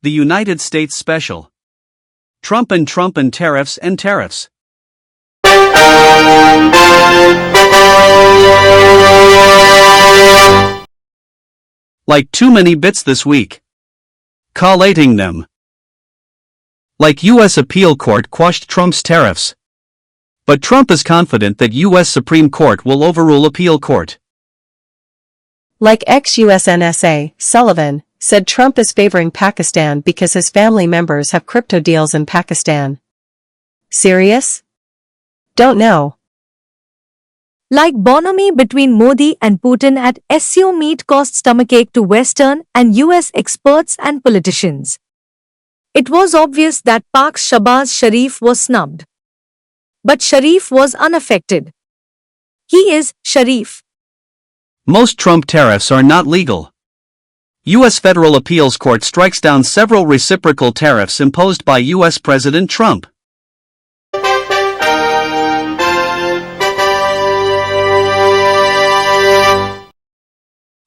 the United States special. Trump and tariffs and tariffs. Like too many bits this week. Collating them. Like U.S. appeal court quashed Trump's tariffs. But Trump is confident that U.S. Supreme Court will overrule appeal court. Like ex-US NSA, Sullivan, said Trump is favoring Pakistan because his family members have crypto deals in Pakistan. Serious? Don't know. Like bonhomie between Modi and Putin at SCO meet caused stomachache to Western and US experts and politicians. It was obvious that Pak's Shahbaz Sharif was snubbed. But Sharif was unaffected. He is Sharif. Most Trump tariffs are not legal. U.S. Federal Appeals Court strikes down several reciprocal tariffs imposed by U.S. President Trump.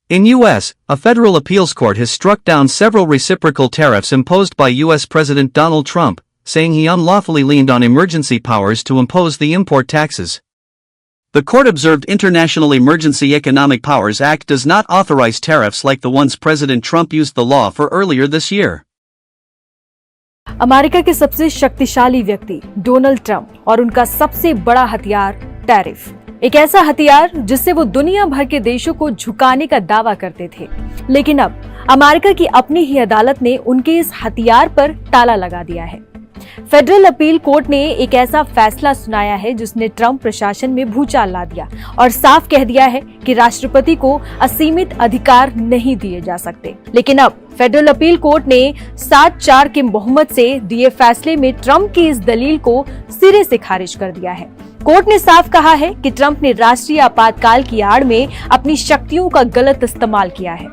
In U.S., a federal appeals court has struck down several reciprocal tariffs imposed by U.S. President Donald Trump, saying he unlawfully leaned on emergency powers to impose the import taxes. The court observed International Emergency Economic Powers Act does not authorize tariffs like the ones President Trump used the law for earlier this year. America के सबसे शक्तिशाली व्यक्ति Donald Trump और उनका सबसे बड़ा हथियार tariff, एक ऐसा हथियार जिससे वो दुनिया भर के देशों को झुकाने का दावा करते थे। लेकिन अब अमेरिका की अपनी ही अदालत ने उनके इस हथियार पर ताला लगा दिया है। फेडरल अपील कोर्ट ने एक ऐसा फैसला सुनाया है जिसने ट्रंप प्रशासन में भूचाल ला दिया और साफ कह दिया है कि राष्ट्रपति को असीमित अधिकार नहीं दिए जा सकते। लेकिन अब फेडरल अपील कोर्ट ने 7-4 के बहुमत से दिए फैसले में ट्रंप की इस दलील को सिरे से खारिज कर दिया है। कोर्ट ने साफ कहा है कि ट्रंप ने राष्ट्रीय आपातकाल की आड़ में अपनी शक्तियों का गलत इस्तेमाल किया है।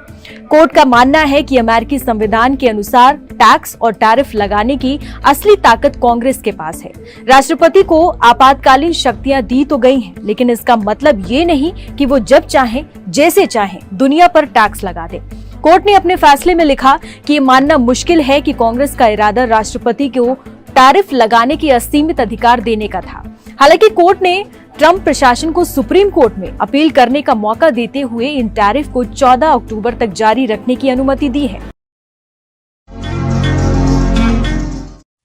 कोर्ट का मानना है कि अमेरिकी संविधान के अनुसार टैक्स और टैरिफ लगाने की असली ताकत कांग्रेस के पास है। राष्ट्रपति को आपातकालीन शक्तियां दी तो गई हैं, लेकिन इसका मतलब ये नहीं कि वो जब चाहे जैसे चाहे दुनिया पर टैक्स लगा दे। कोर्ट ने अपने फैसले में लिखा कि ये मानना मुश्किल है कि कांग्रेस का इरादा राष्ट्रपति को टैरिफ लगाने की असीमित अधिकार देने का था। हालांकि कोर्ट ने ट्रंप प्रशासन को सुप्रीम कोर्ट में अपील करने का मौका देते हुए इन टैरिफ को 14 अक्टूबर तक जारी रखने की अनुमति दी है।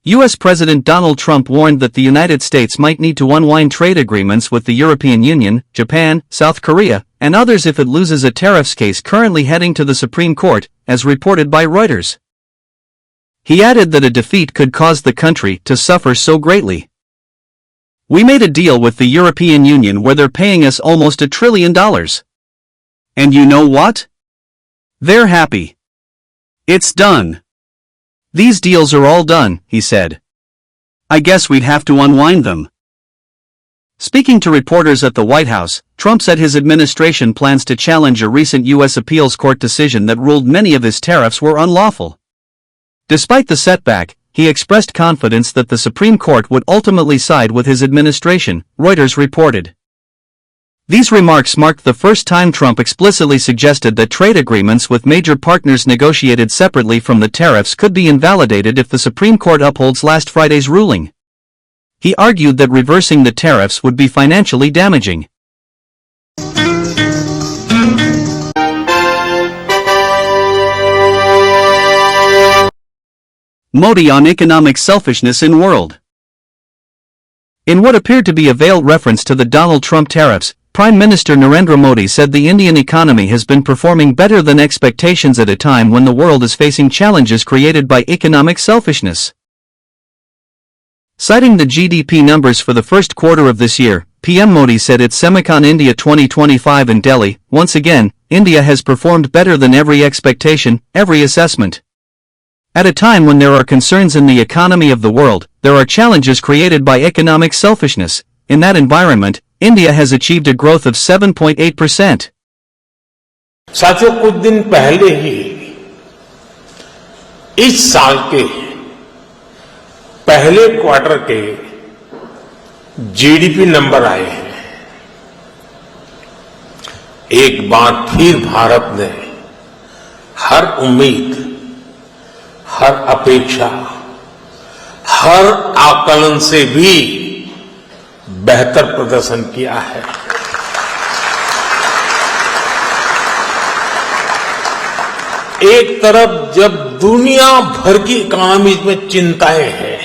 U.S. President Donald Trump warned that the United States might need to unwind trade agreements with the European Union, Japan, South Korea, and others if it loses a tariffs case currently heading to the Supreme Court, as reported by Reuters. He added that a defeat could cause the country to suffer so greatly. We made a deal with the European Union where they're paying us almost $1 trillion. And you know what? They're happy. It's done. These deals are all done, he said. I guess we'd have to unwind them. Speaking to reporters at the White House, Trump said his administration plans to challenge a recent U.S. appeals court decision that ruled many of his tariffs were unlawful. Despite the setback, he expressed confidence that the Supreme Court would ultimately side with his administration, Reuters reported. These remarks marked the first time Trump explicitly suggested that trade agreements with major partners negotiated separately from the tariffs could be invalidated if the Supreme Court upholds last Friday's ruling. He argued that reversing the tariffs would be financially damaging. Modi on economic selfishness in world. In what appeared to be a veiled reference to the Donald Trump tariffs, Prime Minister Narendra Modi said the Indian economy has been performing better than expectations at a time when the world is facing challenges created by economic selfishness. Citing the GDP numbers for the first quarter of this year, PM Modi said at Semicon India 2025 in Delhi, once again, India has performed better than every expectation, every assessment. At a time when there are concerns in the economy of the world, there are challenges created by economic selfishness. In that environment, India has achieved a growth of 7.8%. साथियों, कुछ दिन पहले ही इस साल के पहले quarter के GDP number आए हैं। एक बार फिर भारत ने हर उम्मीद, हर अपेक्षा, हर आकलन से भी बेहतर प्रदर्शन किया है। एक तरफ जब दुनिया भर की इकोनॉमी में चिंताएं हैं,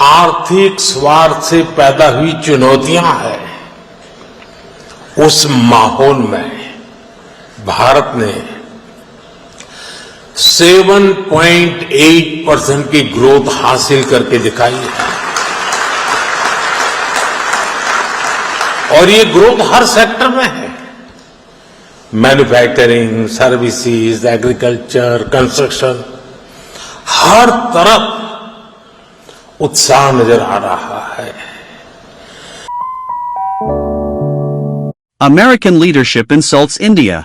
आर्थिक स्वार्थ से पैदा हुई चुनौतियां हैं, उस माहौल में भारत ने 7.8% की ग्रोथ हासिल करके दिखाई है। और ये ग्रोथ हर सेक्टर में है, मैन्युफैक्चरिंग, सर्विसेज, एग्रीकल्चर, कंस्ट्रक्शन, हर तरफ उत्साह नजर आ रहा है। American leadership insults India.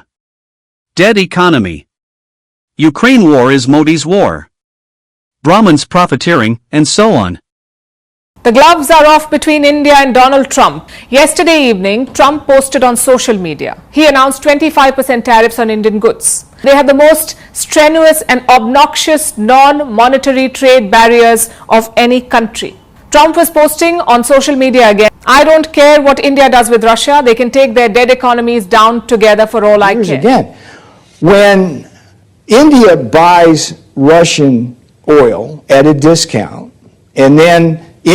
Dead economy. Ukraine war is Modi's war. Brahmins profiteering, and so on. The gloves are off between India and Donald Trump. Yesterday evening, Trump posted on social media. He announced 25% tariffs on Indian goods. They have the most strenuous and obnoxious non-monetary trade barriers of any country. Trump was posting on social media again, "I don't care what India does with Russia. They can take their dead economies down together for all I care." Again, when India buys Russian oil at a discount, and then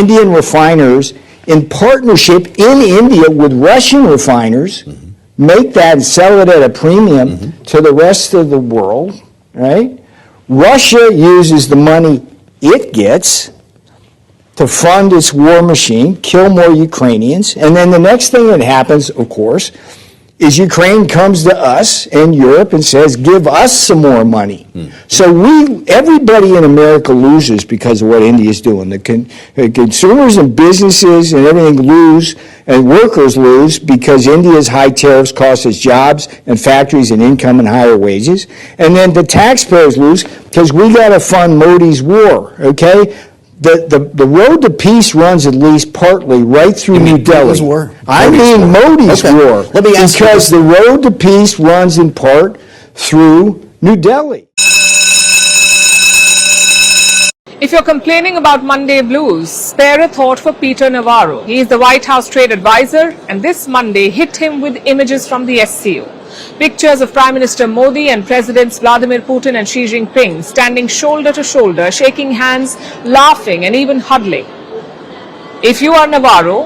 Indian refiners in partnership in India with Russian refiners make that and sell it at a premium to the rest of the world, right? Russia uses the money it gets to fund its war machine, kill more Ukrainians, and then the next thing that happens, of course, is Ukraine comes to us and Europe and says, give us some more money. So everybody in America loses because of what India is doing. The consumers and businesses and everything lose, and workers lose because India's high tariffs cost us jobs and factories and income and higher wages. And then the taxpayers lose because we got to fund Modi's war, okay? The road to peace runs at least partly right through New Delhi. Modi's war? I mean Modi's war. Let me ask you because this. the road to peace runs in part through New Delhi. If you're complaining about Monday blues, spare a thought for Peter Navarro. He is the White House trade advisor, and this Monday hit him with images from the SCO. Pictures of Prime Minister Modi and Presidents Vladimir Putin and Xi Jinping standing shoulder to shoulder, shaking hands, laughing, and even huddling. If you are Navarro,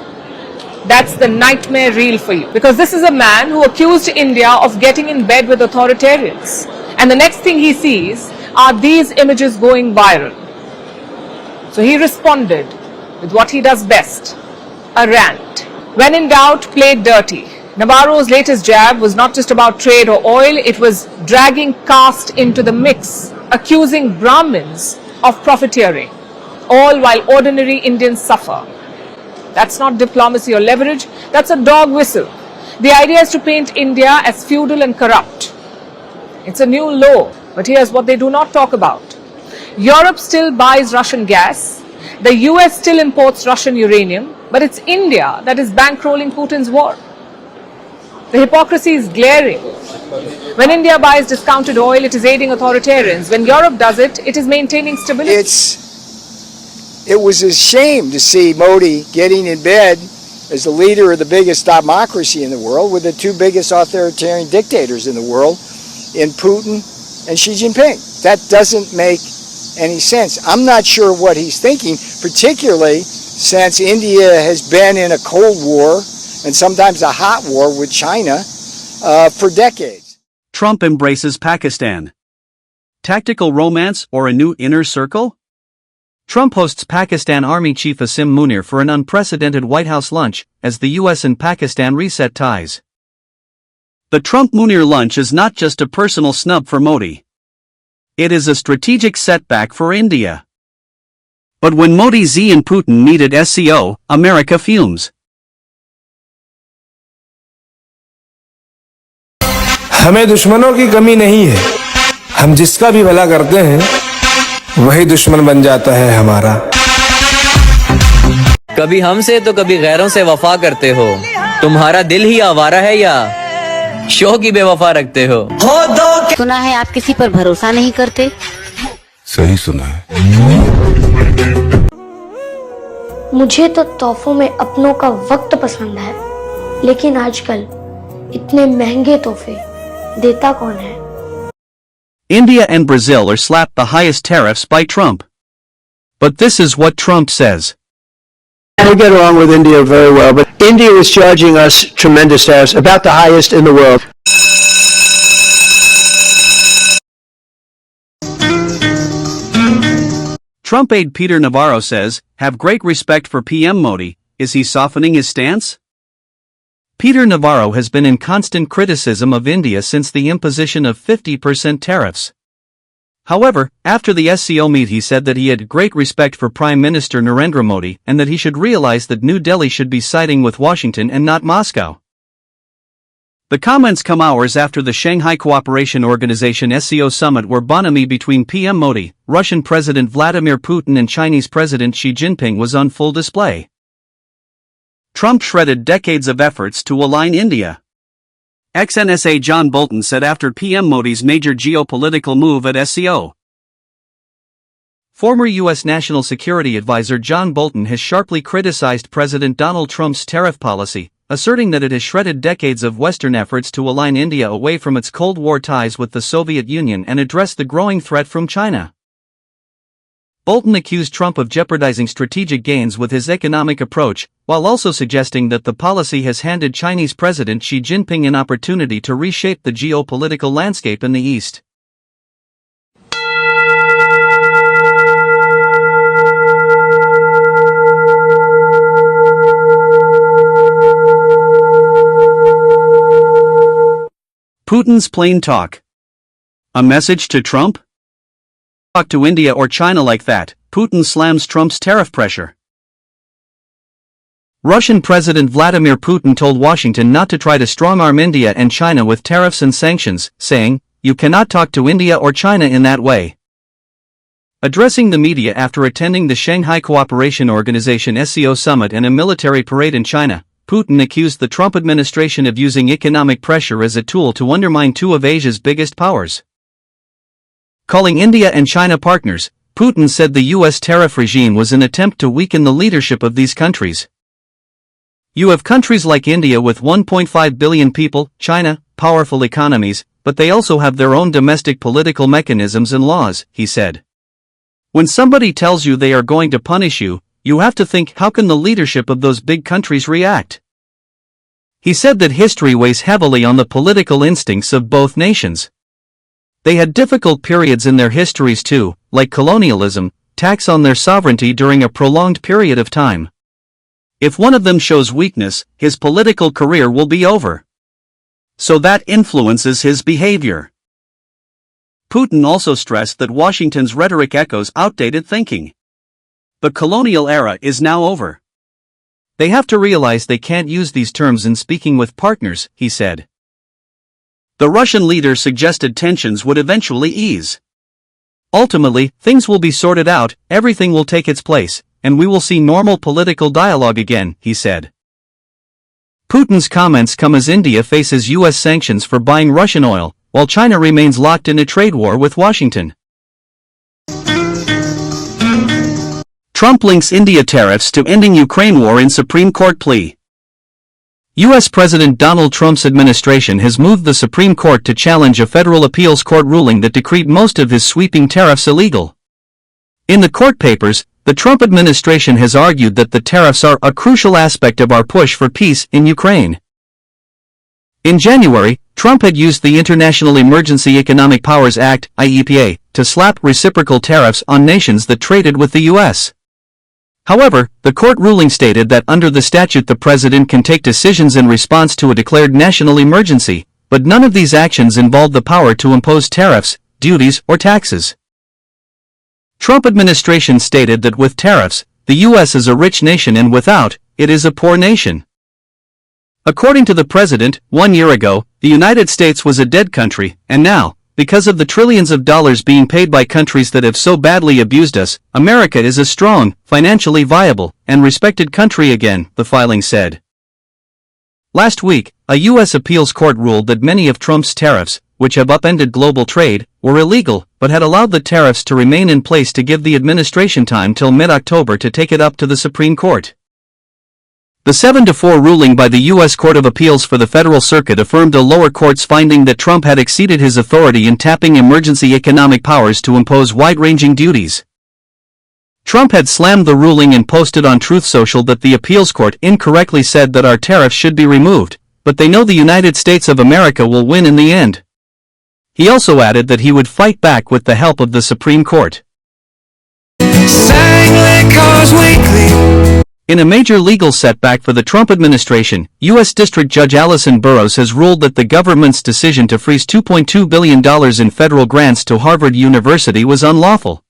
that's the nightmare reel for you. Because this is a man who accused India of getting in bed with authoritarians. And the next thing he sees are these images going viral. So he responded with what he does best, a rant. When in doubt, play dirty. Navarro's latest jab was not just about trade or oil, it was dragging caste into the mix, accusing Brahmins of profiteering, all while ordinary Indians suffer. That's not diplomacy or leverage, that's a dog whistle. The idea is to paint India as feudal and corrupt. It's a new law, but here's what they do not talk about. Europe still buys Russian gas, the US still imports Russian uranium, but it's India that is bankrolling Putin's war. The hypocrisy is glaring. When India buys discounted oil, it is aiding authoritarians. When Europe does it, it is maintaining stability. It was a shame to see Modi getting in bed as the leader of the biggest democracy in the world with the two biggest authoritarian dictators in the world, in Putin and Xi Jinping. That doesn't make any sense. I'm not sure what he's thinking, particularly since India has been in a Cold War and sometimes a hot war with China for decades. Trump embraces Pakistan. Tactical romance or a new inner circle? Trump hosts Pakistan Army Chief Asim Munir for an unprecedented White House lunch as the US and Pakistan reset ties. The Trump-Munir lunch is not just a personal snub for Modi. It is a strategic setback for India. But when Modi, Xi and Putin meet at SCO, America fumes. हमें दुश्मनों की कमी नहीं है। हम जिसका भी भला करते हैं वही दुश्मन बन जाता है हमारा। कभी हमसे तो कभी गैरों से वफा करते हो। तुम्हारा दिल ही आवारा है या शो की बेवफा रखते हो? सुना है आप किसी पर भरोसा नहीं करते। सही सुना है। मुझे तो तोहफों में अपनों का वक्त पसंद है, लेकिन आजकल इतने महंगे तोहफे देता कौन है? India and Brazil are slapped the highest tariffs by Trump. But this is what Trump says. We get along with India very well, but India is charging us tremendous tariffs, about the highest in the world. Trump aide Peter Navarro says, have great respect for PM Modi. Is he softening his stance? Peter Navarro has been in constant criticism of India since the imposition of 50% tariffs. However, after the SCO meet he said that he had great respect for Prime Minister Narendra Modi and that he should realize that New Delhi should be siding with Washington and not Moscow. The comments come hours after the Shanghai Cooperation Organization SCO summit where bonhomie between PM Modi, Russian President Vladimir Putin and Chinese President Xi Jinping was on full display. Trump shredded decades of efforts to align India. Ex-NSA John Bolton said after PM Modi's major geopolitical move at SCO. Former U.S. National Security Advisor John Bolton has sharply criticized President Donald Trump's tariff policy, asserting that it has shredded decades of Western efforts to align India away from its Cold War ties with the Soviet Union and address the growing threat from China. Bolton accused Trump of jeopardizing strategic gains with his economic approach, while also suggesting that the policy has handed Chinese President Xi Jinping an opportunity to reshape the geopolitical landscape in the East. Putin's plain talk. A message to Trump? Talk to India or China like that, Putin slams Trump's tariff pressure. Russian President Vladimir Putin told Washington not to try to strong-arm India and China with tariffs and sanctions, saying, "You cannot talk to India or China in that way." Addressing the media after attending the Shanghai Cooperation Organization SCO summit and a military parade in China, Putin accused the Trump administration of using economic pressure as a tool to undermine two of Asia's biggest powers. Calling India and China partners, Putin said the U.S. tariff regime was an attempt to weaken the leadership of these countries. You have countries like India with 1.5 billion people, China, powerful economies, but they also have their own domestic political mechanisms and laws, he said. When somebody tells you they are going to punish you, you have to think how can the leadership of those big countries react? He said that history weighs heavily on the political instincts of both nations. They had difficult periods in their histories too, like colonialism, tax on their sovereignty during a prolonged period of time. If one of them shows weakness, his political career will be over. So that influences his behavior. Putin also stressed that Washington's rhetoric echoes outdated thinking. The colonial era is now over. They have to realize they can't use these terms in speaking with partners, he said. The Russian leader suggested tensions would eventually ease. Ultimately, things will be sorted out, everything will take its place, and we will see normal political dialogue again, he said. Putin's comments come as India faces U.S. sanctions for buying Russian oil, while China remains locked in a trade war with Washington. Trump links India tariffs to ending Ukraine war in Supreme Court plea. U.S. President Donald Trump's administration has moved the Supreme Court to challenge a federal appeals court ruling that decreed most of his sweeping tariffs illegal. In the court papers, the Trump administration has argued that the tariffs are a crucial aspect of our push for peace in Ukraine. In January, Trump had used the International Emergency Economic Powers Act, IEPA, to slap reciprocal tariffs on nations that traded with the U.S. However, the court ruling stated that under the statute the president can take decisions in response to a declared national emergency, but none of these actions involved the power to impose tariffs, duties, or taxes. Trump administration stated that with tariffs, the U.S. is a rich nation and without, it is a poor nation. According to the president, 1 year ago, the United States was a dead country, and now, because of the trillions of dollars being paid by countries that have so badly abused us, America is a strong, financially viable, and respected country again, the filing said. Last week, a U.S. appeals court ruled that many of Trump's tariffs, which have upended global trade, were illegal, but had allowed the tariffs to remain in place to give the administration time till mid-October to take it up to the Supreme Court. The 7-4 ruling by the U.S. Court of Appeals for the Federal Circuit affirmed a lower court's finding that Trump had exceeded his authority in tapping emergency economic powers to impose wide-ranging duties. Trump had slammed the ruling and posted on Truth Social that the appeals court incorrectly said that our tariffs should be removed, but they know the United States of America will win in the end. He also added that he would fight back with the help of the Supreme Court. In a major legal setback for the Trump administration, U.S. District Judge Allison Burroughs has ruled that the government's decision to freeze $2.2 billion in federal grants to Harvard University was unlawful.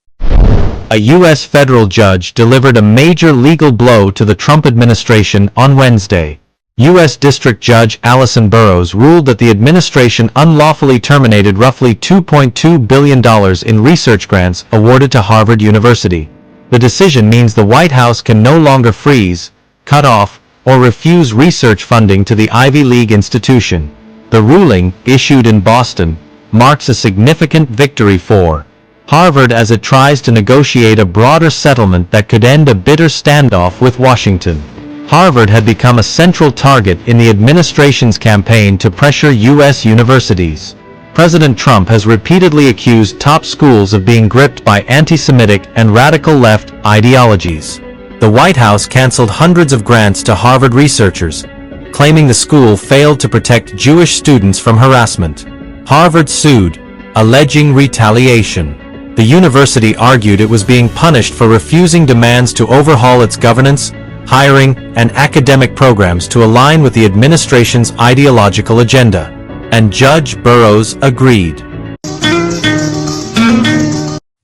A U.S. federal judge delivered a major legal blow to the Trump administration on Wednesday. U.S. District Judge Allison Burroughs ruled that the administration unlawfully terminated roughly $2.2 billion in research grants awarded to Harvard University. The decision means the White House can no longer freeze, cut off, or refuse research funding to the Ivy League institution. The ruling, issued in Boston, marks a significant victory for Harvard as it tries to negotiate a broader settlement that could end a bitter standoff with Washington. Harvard had become a central target in the administration's campaign to pressure U.S. universities. President Trump has repeatedly accused top schools of being gripped by anti-Semitic and radical left ideologies. The White House canceled hundreds of grants to Harvard researchers, claiming the school failed to protect Jewish students from harassment. Harvard sued, alleging retaliation. The university argued it was being punished for refusing demands to overhaul its governance, hiring, and academic programs to align with the administration's ideological agenda. And Judge Burroughs agreed.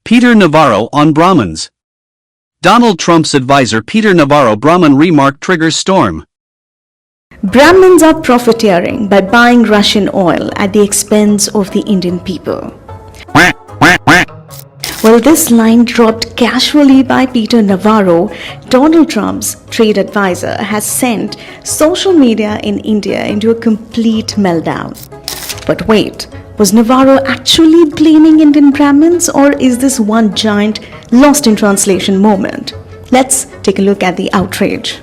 Peter Navarro on Brahmins. Donald Trump's advisor Peter Navarro Brahmin remark triggers storm. Brahmins are profiteering by buying Russian oil at the expense of the Indian people. Well, this line dropped casually by Peter Navarro, Donald Trump's trade advisor, has sent social media in India into a complete meltdown. But wait, was Navarro actually blaming Indian Brahmins, or is this one giant lost in translation moment? Let's take a look at the outrage.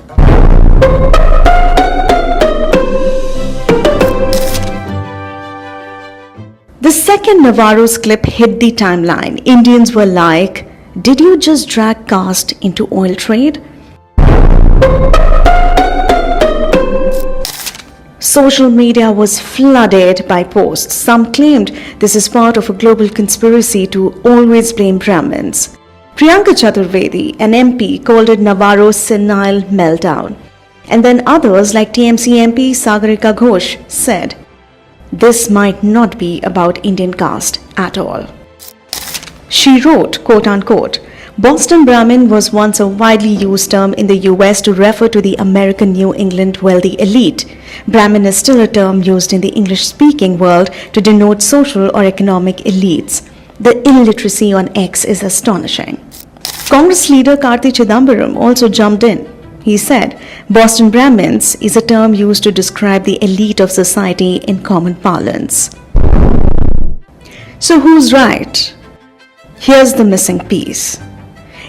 The second Navarro's clip hit the timeline, Indians were like, "Did you just drag caste into oil trade?" Social media was flooded by posts. Some claimed this is part of a global conspiracy to always blame Brahmins. Priyanka Chaturvedi, an MP, called it Navarro's senile meltdown. And then others like TMC MP Sagarika Ghosh said, this might not be about Indian caste at all. She wrote, quote unquote, Boston Brahmin was once a widely used term in the US to refer to the American New England wealthy elite. Brahmin is still a term used in the English-speaking world to denote social or economic elites. The illiteracy on X is astonishing. Congress leader Karti Chidambaram also jumped in. He said, Boston Brahmins is a term used to describe the elite of society in common parlance. So who's right? Here's the missing piece.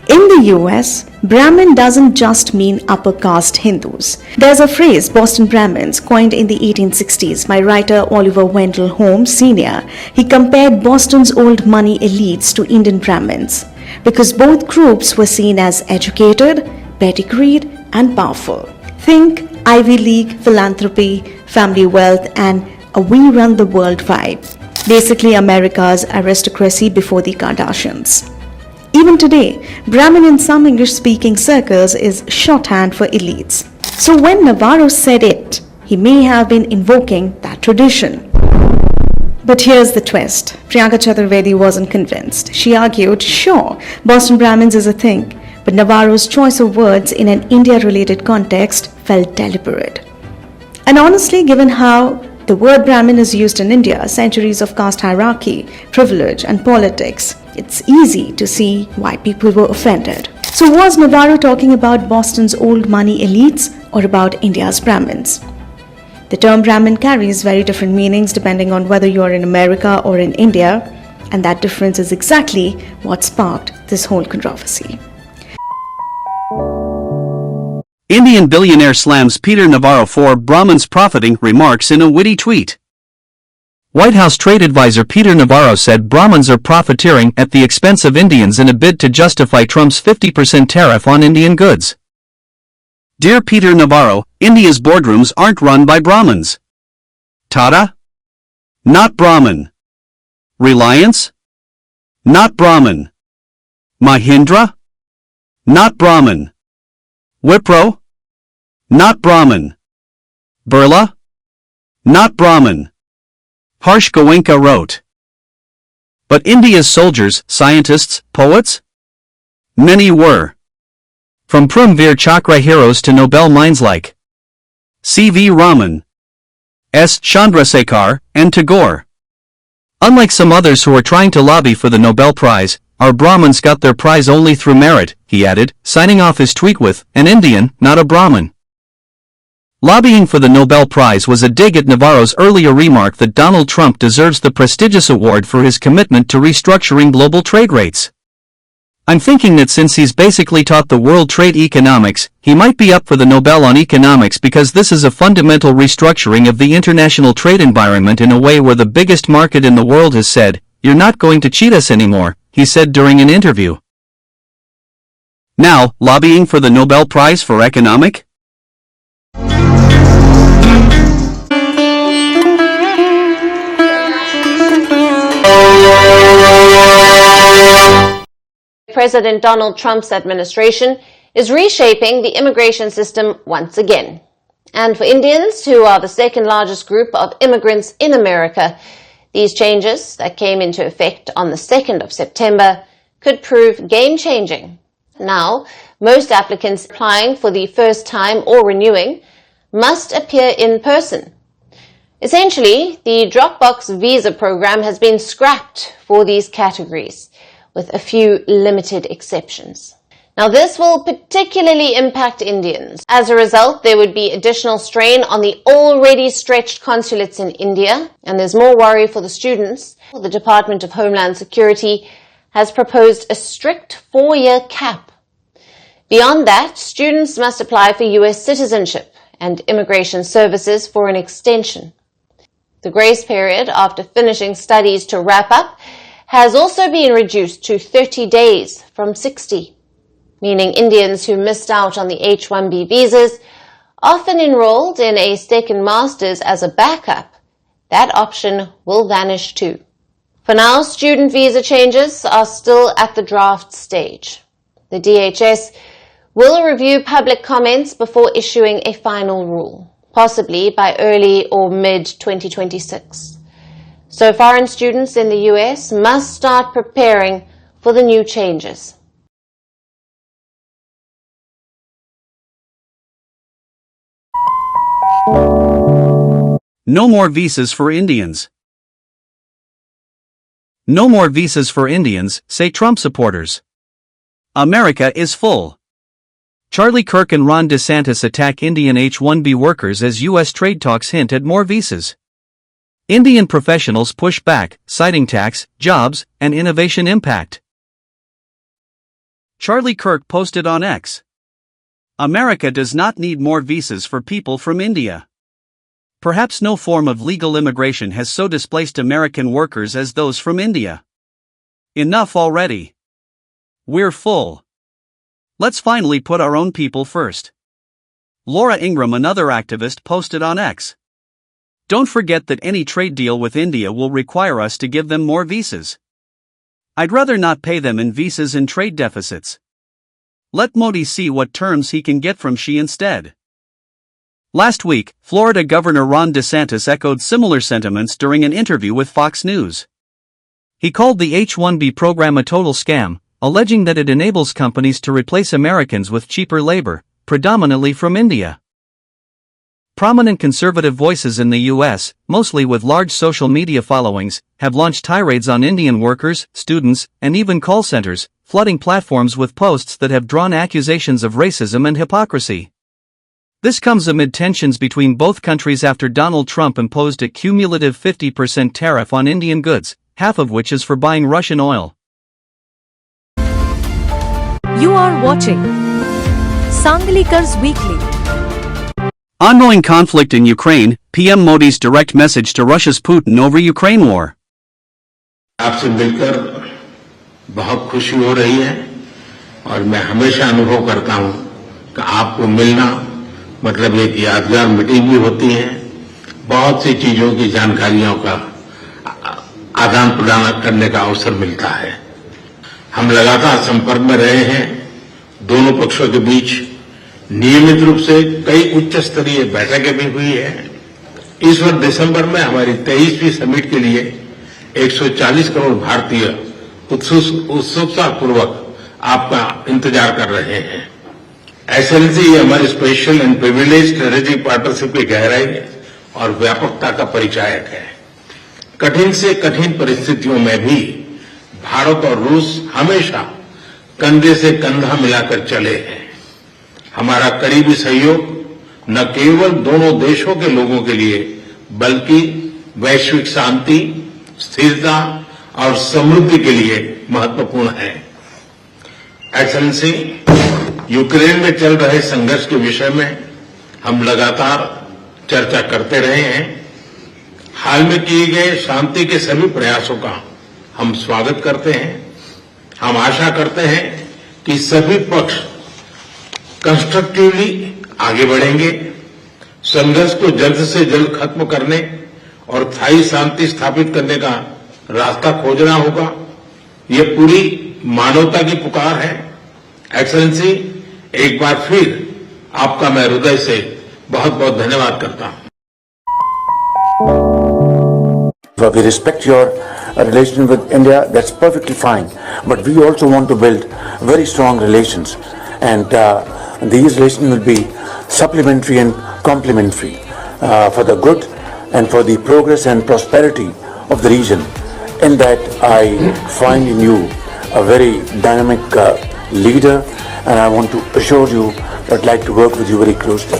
In the US, Brahmin doesn't just mean upper caste Hindus. There's a phrase, Boston Brahmins, coined in the 1860s by writer Oliver Wendell Holmes Sr. He compared Boston's old money elites to Indian Brahmins because both groups were seen as educated, pedigreed, and powerful. Think Ivy League, philanthropy, family wealth, and a we run the world vibe. Basically America's aristocracy before the Kardashians. Even today, Brahmin in some English-speaking circles is shorthand for elites. So when Navarro said it, he may have been invoking that tradition. But here's the twist. Priyanka Chaturvedi wasn't convinced. She argued, sure, Boston Brahmins is a thing, but Navarro's choice of words in an India-related context felt deliberate. And honestly, given how the word Brahmin is used in India, centuries of caste hierarchy, privilege, and politics, it's easy to see why people were offended. So was Navarro talking about Boston's old money elites or about India's Brahmins? The term Brahmin carries very different meanings depending on whether you are in America or in India, and that difference is exactly what sparked this whole controversy. Indian billionaire slams Peter Navarro for Brahmins profiting remarks in a witty tweet. White House trade advisor Peter Navarro said Brahmins are profiteering at the expense of Indians in a bid to justify Trump's 50% tariff on Indian goods. Dear Peter Navarro, India's boardrooms aren't run by Brahmins. Tata? Not Brahmin. Reliance? Not Brahmin. Mahindra? Not Brahmin. Wipro? Not Brahmin. Birla? Not Brahmin. Harsh Goenka wrote. But India's soldiers, scientists, poets? Many were. From Paramveer Chakra heroes to Nobel minds like C.V. Raman, S. Chandrasekhar, and Tagore. Unlike some others who are trying to lobby for the Nobel Prize, our Brahmins got their prize only through merit, he added, signing off his tweet with, an Indian, not a Brahmin. Lobbying for the Nobel Prize was a dig at Navarro's earlier remark that Donald Trump deserves the prestigious award for his commitment to restructuring global trade rates. I'm thinking that since he's basically taught the world trade economics, he might be up for the Nobel on economics because this is a fundamental restructuring of the international trade environment in a way where the biggest market in the world has said, "You're not going to cheat us anymore," he said during an interview. Now, lobbying for the Nobel Prize for Economic? President Donald Trump's administration is reshaping the immigration system once again. And for Indians, who are the second largest group of immigrants in America, these changes that came into effect on the 2nd of September could prove game-changing. Now, most applicants applying for the first time or renewing must appear in person. Essentially, the Dropbox visa program has been scrapped for these categories, with a few limited exceptions. Now, this will particularly impact Indians. As a result, there would be additional strain on the already stretched consulates in India, and there's more worry for the students. The Department of Homeland Security has proposed a strict 4-year cap. Beyond that, students must apply for U.S. citizenship and immigration services for an extension. The grace period after finishing studies to wrap up has also been reduced to 30 days from 60, meaning Indians who missed out on the H-1B visas, often enrolled in a second master's as a backup, that option will vanish too. For now, student visa changes are still at the draft stage. The DHS will review public comments before issuing a final rule, possibly by early or mid-2026. So foreign students in the US must start preparing for the new changes. No more visas for Indians. No more visas for Indians, say Trump supporters. America is full. Charlie Kirk and Ron DeSantis attack Indian H-1B workers as U.S. trade talks hint at more visas. Indian professionals push back, citing tax, jobs, and innovation impact. Charlie Kirk posted on X. America does not need more visas for people from India. Perhaps no form of legal immigration has so displaced American workers as those from India. Enough already. We're full. Let's finally put our own people first. Laura Ingram, another activist, posted on X. Don't forget that any trade deal with India will require us to give them more visas. I'd rather not pay them in visas and trade deficits. Let Modi see what terms he can get from Xi instead. Last week, Florida Governor Ron DeSantis echoed similar sentiments during an interview with Fox News. He called the H-1B program a total scam, alleging that it enables companies to replace Americans with cheaper labor, predominantly from India. Prominent conservative voices in the U.S., mostly with large social media followings, have launched tirades on Indian workers, students, and even call centers, flooding platforms with posts that have drawn accusations of racism and hypocrisy. This comes amid tensions between both countries after Donald Trump imposed a cumulative 50% tariff on Indian goods, half of which is for buying Russian oil. You are watching Sangalikars Weekly. Ongoing conflict in Ukraine, PM Modi's direct message to Russia's Putin over Ukraine war. आपसे मिलकर बहुत खुशी हो रही है और मैं हमेशा अनुभव करता हूं कि आपको मिलना मतलब एक यादगार मीटिंग भी होती है, बहुत सी चीजों की जानकारियों का आदान प्रदान करने का अवसर मिलता है। हम लगातार संपर्क में रहे हैं। दोनों पक्षों के बीच नियमित रूप से कई उच्च स्तरीय बैठकें भी हुई है। इस वर्ष दिसंबर में हमारी 23वीं समिट के लिए 140 करोड़ भारतीय उत्सुकतापूर्वक आपका इंतजार कर रहे हैं। एक्सेलेंसी, ये हमारी special and privilege strategic partnership की गहराई और व्यापकता का परिचायक है। कठिन से कठिन परिस्थितियों में भी भारत और रूस हमेशा कंधे से कंधा मिलाकर चले हैं। हमारा करीबी सहयोग न केवल दोनों देशों के लोगों के लिए बल्कि वैश्विक शांति, स्थिरता और समृद्धि के लिए महत्वपूर्ण है। एक्सेलेंसी, यूक्रेन में चल रहे संघर्ष के विषय में हम लगातार चर्चा करते रहे हैं। हाल में किए गए शांति के सभी प्रयासों का हम स्वागत करते हैं। हम आशा करते हैं कि सभी पक्ष कंस्ट्रक्टिवली आगे बढ़ेंगे। संघर्ष को जल्द से जल्द खत्म करने और स्थायी शांति स्थापित करने का रास्ता खोजना होगा। ये पूरी मानवता की पुकार है। एक्सेलेंसी, एक बार फिर आपका मैं हृदय से बहुत बहुत धन्यवाद करता हूं। We respect your relation with India, that's perfectly fine. But we also want to build very strong relations. And these relations will be supplementary and complementary for the good and for the progress and prosperity of the region. In that, I find in you a very dynamic leader, and I want to assure you that I'd like to work with you very closely.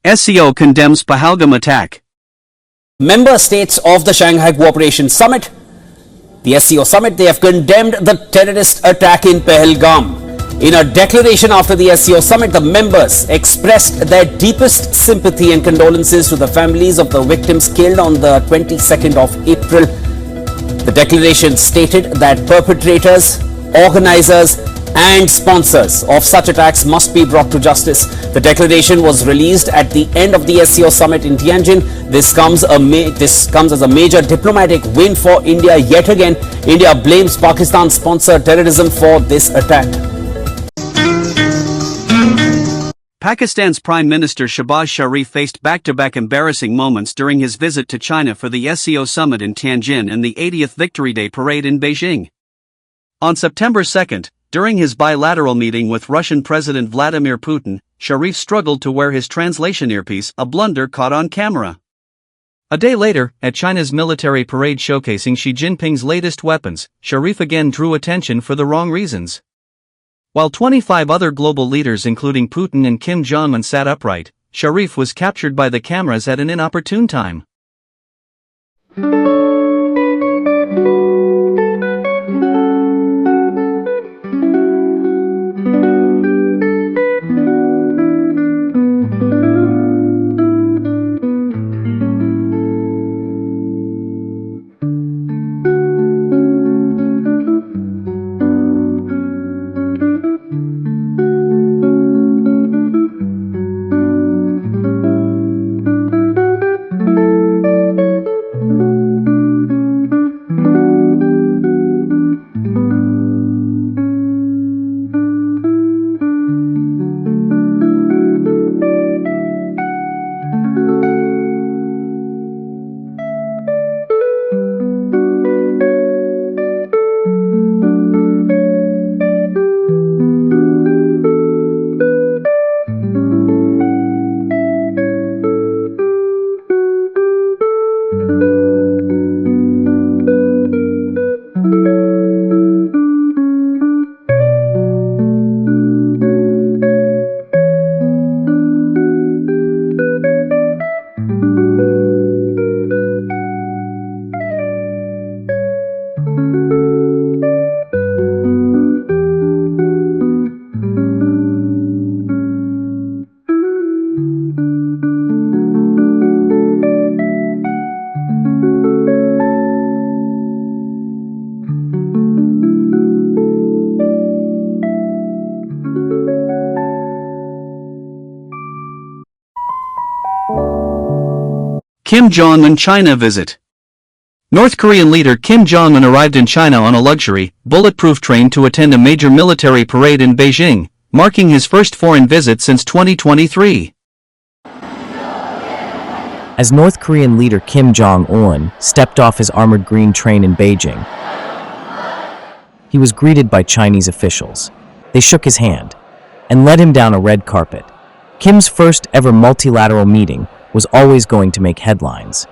SCO condemns Pahalgam attack. Member states of the Shanghai Cooperation Summit, the SCO Summit, they have condemned the terrorist attack in Pahalgam. In a declaration after the SCO Summit, the members expressed their deepest sympathy and condolences to the families of the victims killed on the 22nd of April. The declaration stated that perpetrators, organizers, and sponsors of such attacks must be brought to justice. The declaration was released at the end of the SCO Summit in Tianjin. This comes as a major diplomatic win for India yet again. India blames Pakistan-sponsored terrorism for this attack. Pakistan's Prime Minister Shehbaz Sharif faced back-to-back embarrassing moments during his visit to China for the SCO Summit in Tianjin and the 80th Victory Day Parade in Beijing. On September 2nd, during his bilateral meeting with Russian President Vladimir Putin, Sharif struggled to wear his translation earpiece, a blunder caught on camera. A day later, at China's military parade showcasing Xi Jinping's latest weapons, Sharif again drew attention for the wrong reasons. While 25 other global leaders including Putin and Kim Jong-un sat upright, Sharif was captured by the cameras at an inopportune time. Kim Jong-un China visit. North Korean leader Kim Jong-un arrived in China on a luxury, bulletproof train to attend a major military parade in Beijing, marking his first foreign visit since 2023. As North Korean leader Kim Jong-un stepped off his armored green train in Beijing, he was greeted by Chinese officials. They shook his hand and led him down a red carpet. Kim's first ever multilateral meeting was always going to make headlines.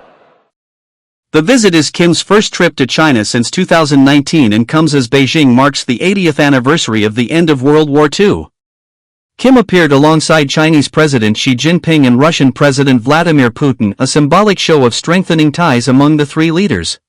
The visit is Kim's first trip to China since 2019 and comes as Beijing marks the 80th anniversary of the end of World War II. Kim appeared alongside Chinese President Xi Jinping and Russian President Vladimir Putin, a symbolic show of strengthening ties among the three leaders.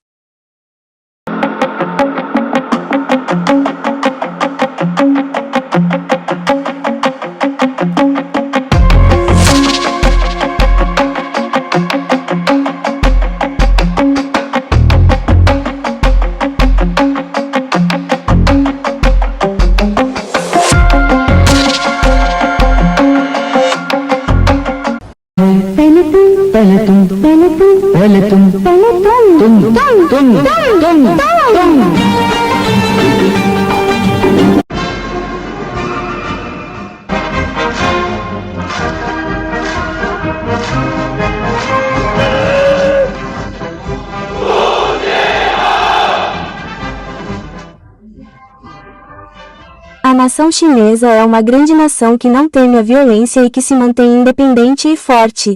A nação chinesa é uma grande nação que não teme a violência e que se mantém independente e forte.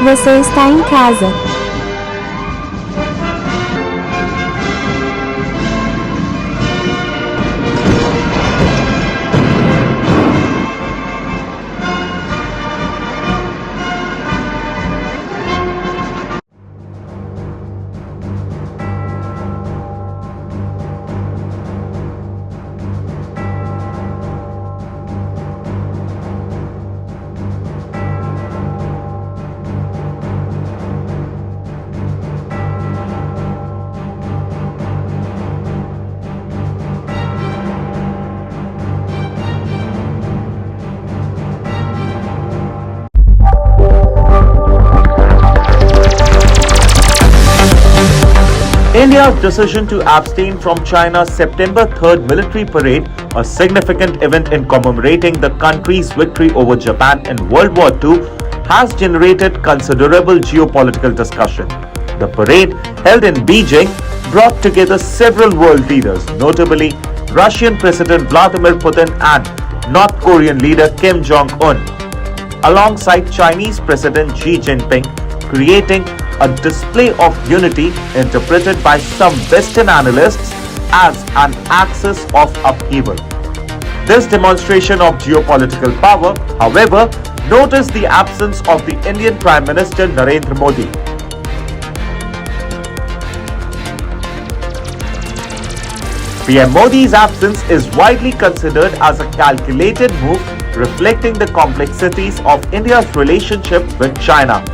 Você está em casa. India's decision to abstain from China's September 3rd military parade, a significant event in commemorating the country's victory over Japan in World War II, has generated considerable geopolitical discussion. The parade, held in Beijing, brought together several world leaders, notably Russian President Vladimir Putin and North Korean leader Kim Jong-un, alongside Chinese President Xi Jinping, creating a display of unity interpreted by some Western analysts as an axis of upheaval. This demonstration of geopolitical power, however, noticed the absence of the Indian Prime Minister Narendra Modi. PM Modi's absence is widely considered as a calculated move reflecting the complexities of India's relationship with China.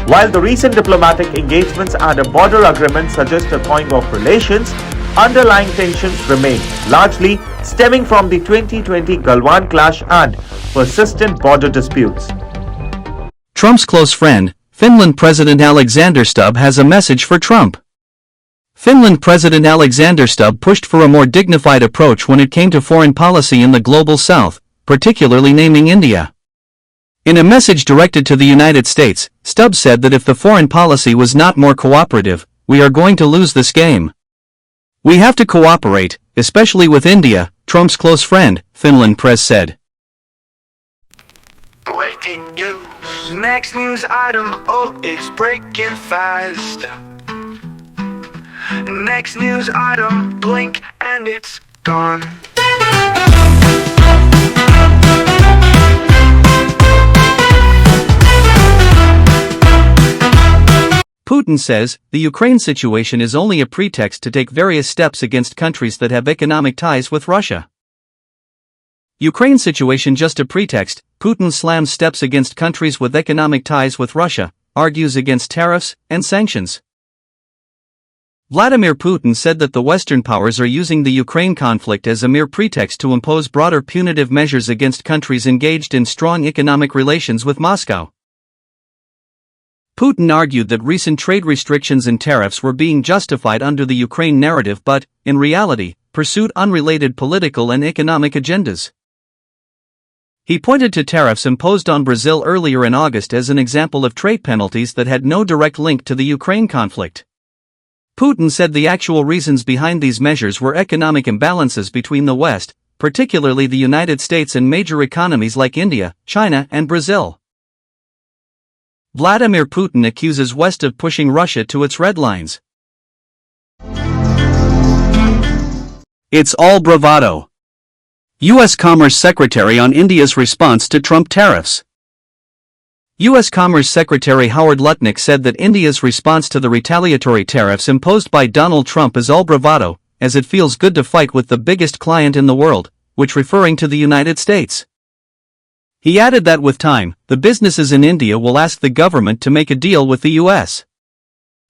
While the recent diplomatic engagements and a border agreement suggest a thawing of relations, underlying tensions remain, largely stemming from the 2020 Galwan clash and persistent border disputes. Trump's close friend, Finland President Alexander Stubb, has a message for Trump. Finland President Alexander Stubb pushed for a more dignified approach when it came to foreign policy in the global south, particularly naming India. In a message directed to the United States, Stubb said that if the foreign policy was not more cooperative, we are going to lose this game. We have to cooperate, especially with India, Trump's close friend, Finland press said. Breaking news, next news item, oh, it's breaking fast. Next news item, blink and it's gone. Putin says, the Ukraine situation is only a pretext to take various steps against countries that have economic ties with Russia. Ukraine situation just a pretext, Putin slams steps against countries with economic ties with Russia, argues against tariffs and sanctions. Vladimir Putin said that the Western powers are using the Ukraine conflict as a mere pretext to impose broader punitive measures against countries engaged in strong economic relations with Moscow. Putin argued that recent trade restrictions and tariffs were being justified under the Ukraine narrative but, in reality, pursued unrelated political and economic agendas. He pointed to tariffs imposed on Brazil earlier in August as an example of trade penalties that had no direct link to the Ukraine conflict. Putin said the actual reasons behind these measures were economic imbalances between the West, particularly the United States, and major economies like India, China, and Brazil. Vladimir Putin accuses West of pushing Russia to its red lines. It's all bravado. U.S. Commerce Secretary on India's response to Trump tariffs. U.S. Commerce Secretary Howard Lutnick said that India's response to the retaliatory tariffs imposed by Donald Trump is all bravado, as it feels good to fight with the biggest client in the world, which referring to the United States. He added that with time, the businesses in India will ask the government to make a deal with the U.S.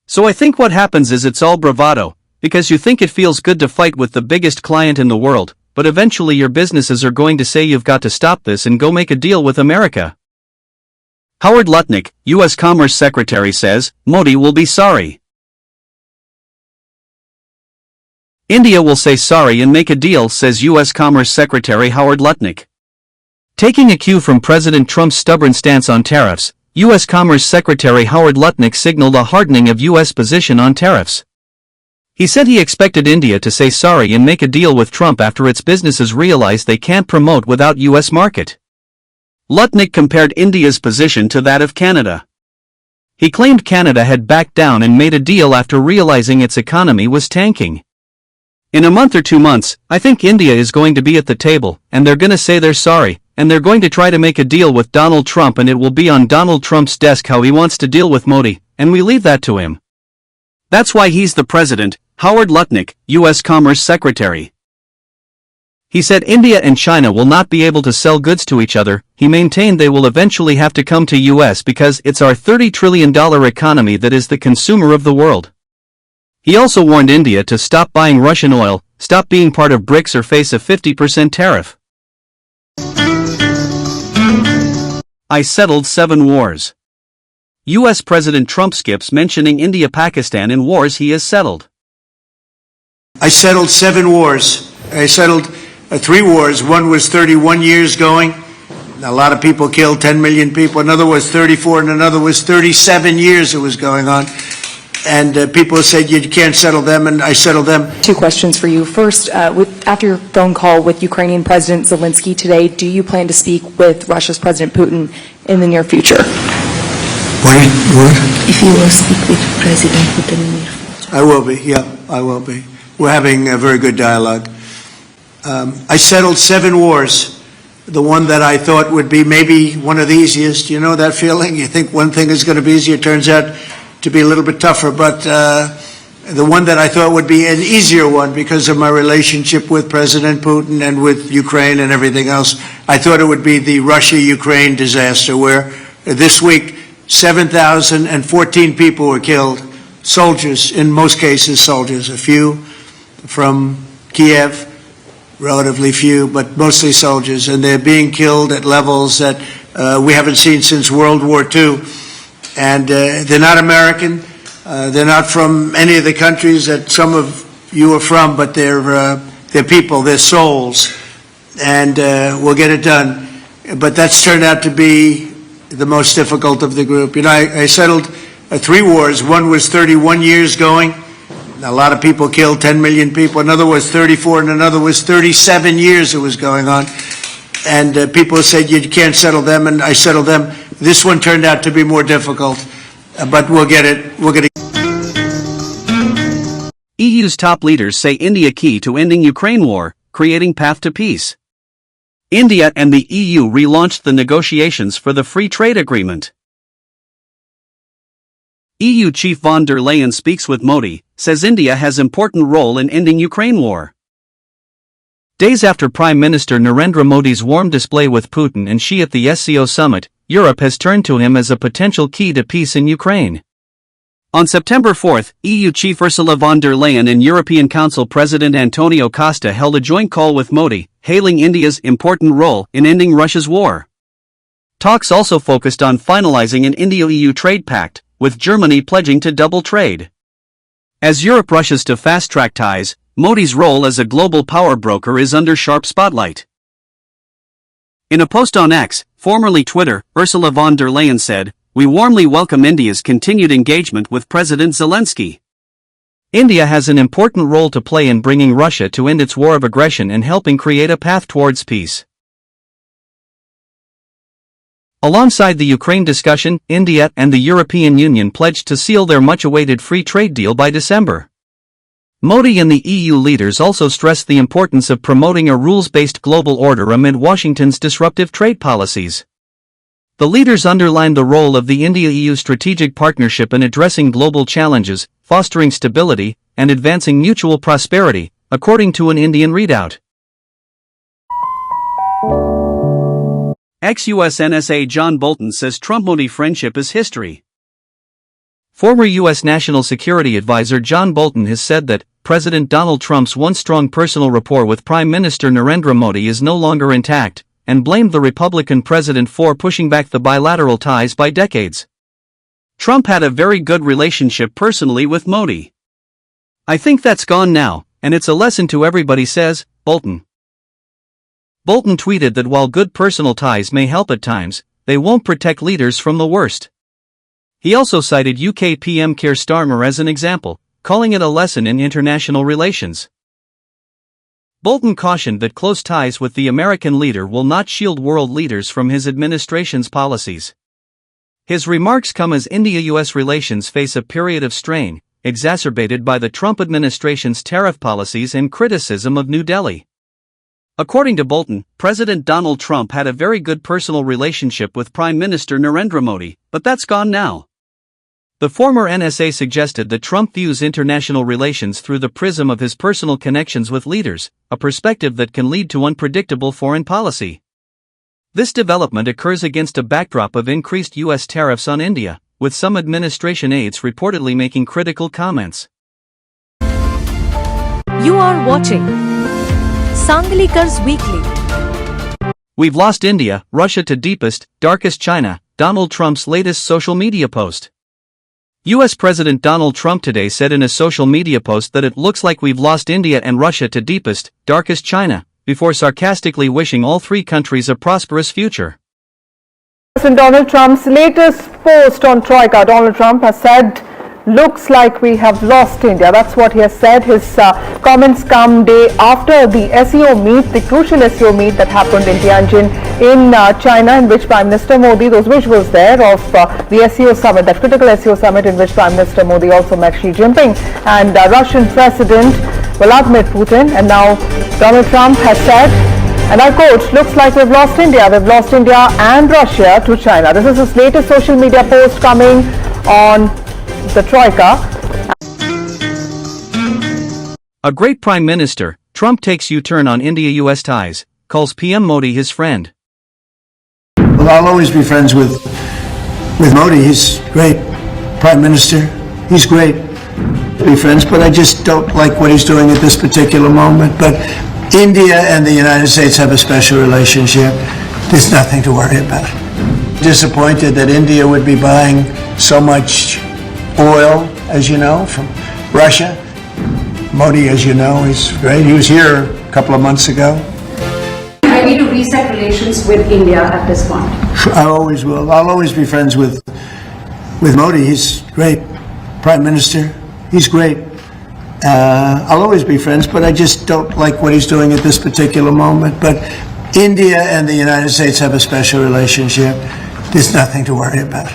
So I think what happens is it's all bravado, because you think it feels good to fight with the biggest client in the world, but eventually your businesses are going to say you've got to stop this and go make a deal with America. Howard Lutnick, U.S. Commerce Secretary, says, Modi will be sorry. India will say sorry and make a deal, says U.S. Commerce Secretary Howard Lutnick. Taking a cue from President Trump's stubborn stance on tariffs, U.S. Commerce Secretary Howard Lutnick signaled a hardening of U.S. position on tariffs. He said he expected India to say sorry and make a deal with Trump after its businesses realize they can't promote without U.S. market. Lutnick compared India's position to that of Canada. He claimed Canada had backed down and made a deal after realizing its economy was tanking. In a month or 2 months, I think India is going to be at the table, and they're going to say they're sorry, and they're going to try to make a deal with Donald Trump, and it will be on Donald Trump's desk how he wants to deal with Modi, and we leave that to him. That's why he's the president, Howard Lutnick, U.S. Commerce Secretary. He said India and China will not be able to sell goods to each other. He maintained they will eventually have to come to U.S. because it's our $30 trillion economy that is the consumer of the world. He also warned India to stop buying Russian oil, stop being part of BRICS, or face a 50% tariff. I settled 7 wars. U.S. President Trump skips mentioning India-Pakistan in wars he has settled. I settled 7 wars. I settled 3 wars. One was 31 years going. A lot of people killed, 10 million people. Another was 34, and another was 37 years it was going on. And people said you can't settle them, and I settled them. 2 questions for you. First, after your phone call with Ukrainian President Zelensky today, do you plan to speak with Russia's President Putin in the near future? What? If you will speak with President Putin in the near future. I will be, yeah, I will be. We're having a very good dialogue. I settled 7 wars. The one that I thought would be maybe one of the easiest. You know that feeling? You think one thing is going to be easier, it turns out to be a little bit tougher. But the one that I thought would be an easier one because of my relationship with President Putin and with Ukraine and everything else, I thought it would be the Russia-Ukraine disaster, where this week 7,014 people were killed. Soldiers, in most cases soldiers, a few from Kiev, relatively few, but mostly soldiers, and they're being killed at levels that we haven't seen since World War II. And they're not American, they're not from any of the countries that some of you are from, but they're people, they're souls, and we'll get it done. But that's turned out to be the most difficult of the group. You know, I settled 3 wars. One was 31 years going. A lot of people killed, 10 million people. Another was 34, and another was 37 years it was going on. And people said you can't settle them, and I settled them. This one turned out to be more difficult, but we'll get it. We'll get it. EU's top leaders say India key to ending Ukraine war, creating path to peace. India and the EU relaunched the negotiations for the free trade agreement. EU Chief von der Leyen speaks with Modi, says India has important role in ending Ukraine war. Days after Prime Minister Narendra Modi's warm display with Putin and Xi at the SCO summit, Europe has turned to him as a potential key to peace in Ukraine. On September 4, EU Chief Ursula von der Leyen and European Council President Antonio Costa held a joint call with Modi, hailing India's important role in ending Russia's war. Talks also focused on finalizing an India-EU trade pact, with Germany pledging to double trade. As Europe rushes to fast-track ties, Modi's role as a global power broker is under sharp spotlight. In a post on X, formerly Twitter, Ursula von der Leyen said, "We warmly welcome India's continued engagement with President Zelensky. India has an important role to play in bringing Russia to end its war of aggression and helping create a path towards peace." Alongside the Ukraine discussion, India and the European Union pledged to seal their much-awaited free trade deal by December. Modi and the EU leaders also stressed the importance of promoting a rules-based global order amid Washington's disruptive trade policies. The leaders underlined the role of the India-EU strategic partnership in addressing global challenges, fostering stability, and advancing mutual prosperity, according to an Indian readout. Ex-US NSA John Bolton says Trump-Modi friendship is history. Former U.S. National Security Advisor John Bolton has said that President Donald Trump's once strong personal rapport with Prime Minister Narendra Modi is no longer intact, and blamed the Republican president for pushing back the bilateral ties by decades. Trump had a very good relationship personally with Modi. "I think that's gone now, and it's a lesson to everybody," says Bolton. Bolton tweeted that while good personal ties may help at times, they won't protect leaders from the worst. He also cited UK PM Keir Starmer as an example, calling it a lesson in international relations. Bolton cautioned that close ties with the American leader will not shield world leaders from his administration's policies. His remarks come as India-US relations face a period of strain, exacerbated by the Trump administration's tariff policies and criticism of New Delhi. According to Bolton, President Donald Trump had a very good personal relationship with Prime Minister Narendra Modi, but that's gone now. The former NSA suggested that Trump views international relations through the prism of his personal connections with leaders, a perspective that can lead to unpredictable foreign policy. This development occurs against a backdrop of increased U.S. tariffs on India, with some administration aides reportedly making critical comments. You are watching Sanglikar's Weekly. We've lost India, Russia to deepest, darkest China, Donald Trump's latest social media post. U.S. President Donald Trump today said in a social media post that it looks like we've lost India and Russia to deepest, darkest China, before sarcastically wishing all three countries a prosperous future. President Donald Trump's latest post on Troika, Donald Trump has said, "Looks like we have lost India." That's what he has said. His comments come day after the SEO meet, the crucial SEO meet that happened in Tianjin in China, in which Prime Minister Modi, those visuals there of the SEO summit, that critical SEO summit in which Prime Minister Modi also met Xi Jinping and Russian President Vladimir Putin. And now Donald Trump has said, and I quote, "Looks like we've lost India. We've lost India and Russia to China." This is his latest social media post coming on the Troika. A great Prime Minister, Trump takes U-turn on India-US ties, calls PM Modi his friend. Well, I'll always be friends with Modi. He's great. Prime Minister, he's great. Be friends, but I just don't like what he's doing at this particular moment. But India and the United States have a special relationship. There's nothing to worry about. Disappointed that India would be buying so much oil, as you know, from Russia. Modi, as you know, is great. He was here a couple of months ago. I need to reset relations with India at this point. I always will. I'll always be friends with Modi. He's great. Prime Minister, he's great. I'll always be friends, but I just don't like what he's doing at this particular moment. But India and the United States have a special relationship. There's nothing to worry about.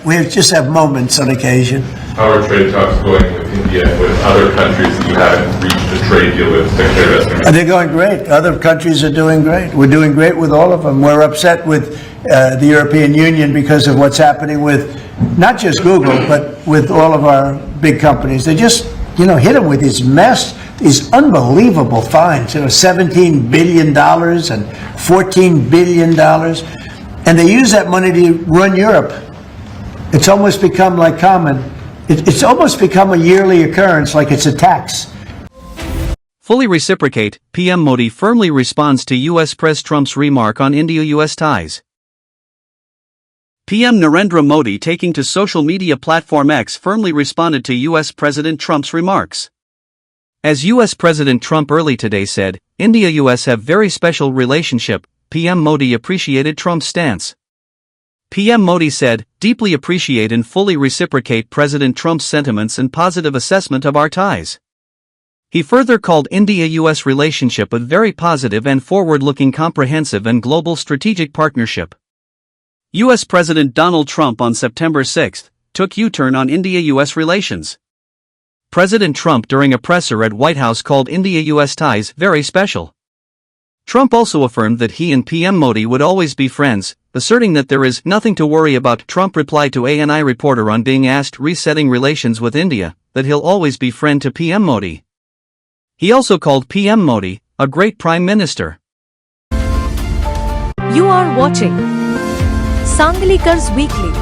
We just have moments on occasion. How are trade talks going with India and with other countries that you haven't reached a trade deal with? They're going great. Other countries are doing great. We're doing great with all of them. We're upset with the European Union because of what's happening with not just Google, but with all of our big companies. They just, hit them with these these unbelievable fines. $17 billion and $14 billion. And they use that money to run Europe. It's almost become like common It's almost become a yearly occurrence, like it's a tax. Fully reciprocate, PM Modi firmly responds to US President Trump's remark on India-US ties. PM Narendra Modi taking to social media platform X firmly responded to US President Trump's remarks. As US President Trump early today said, India-US have very special relationship, PM Modi appreciated Trump's stance. PM Modi said, deeply appreciate and fully reciprocate President Trump's sentiments and positive assessment of our ties. He further called India-US relationship a very positive and forward-looking comprehensive and global strategic partnership. US President Donald Trump on September 6 took U-turn on India-US relations. President Trump during a presser at White House called India-US ties very special. Trump also affirmed that he and PM Modi would always be friends, asserting that there is nothing to worry about. Trump replied to ANI reporter on being asked resetting relations with India, that he'll always be friend to PM Modi. He also called PM Modi a great prime minister. You are watching Sanglikars Weekly.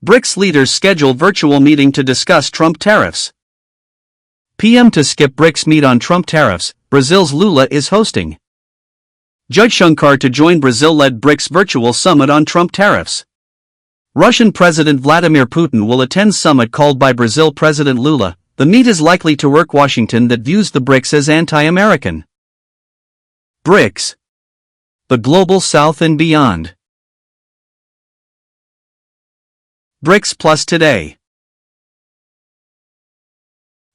BRICS leaders schedule virtual meeting to discuss Trump tariffs. PM to skip BRICS meet on Trump tariffs, Brazil's Lula is hosting. Judge Shankar to join Brazil-led BRICS virtual summit on Trump tariffs. Russian President Vladimir Putin will attend summit called by Brazil President Lula. The meet is likely to work Washington that views the BRICS as anti-American. BRICS. The Global South and beyond. BRICS Plus today.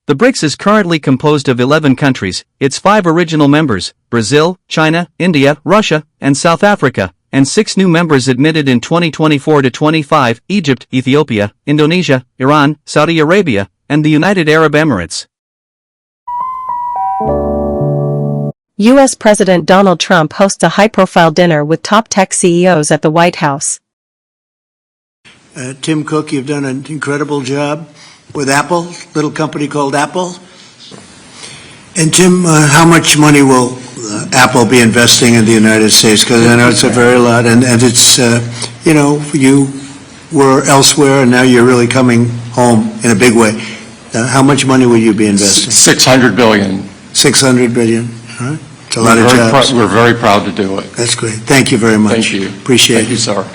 The BRICS is currently composed of 11 countries, its 5 original members, Brazil, China, India, Russia, and South Africa, and 6 new members admitted in 2024-25, Egypt, Ethiopia, Indonesia, Iran, Saudi Arabia, and the United Arab Emirates. U.S. President Donald Trump hosts a high-profile dinner with top tech CEOs at the White House. Tim Cook, you've done an incredible job with Apple, little company called Apple. And Tim, how much money will Apple be investing in the United States? Because I know it's a very lot, and it's, you know, you were elsewhere and now you're really coming home in a big way. How much money will you be investing? $600 billion. $600 billion, all right. It's a lot of jobs. We're very proud to do it. That's great. Thank you very much. Thank you. Appreciate it. Thank you, sir.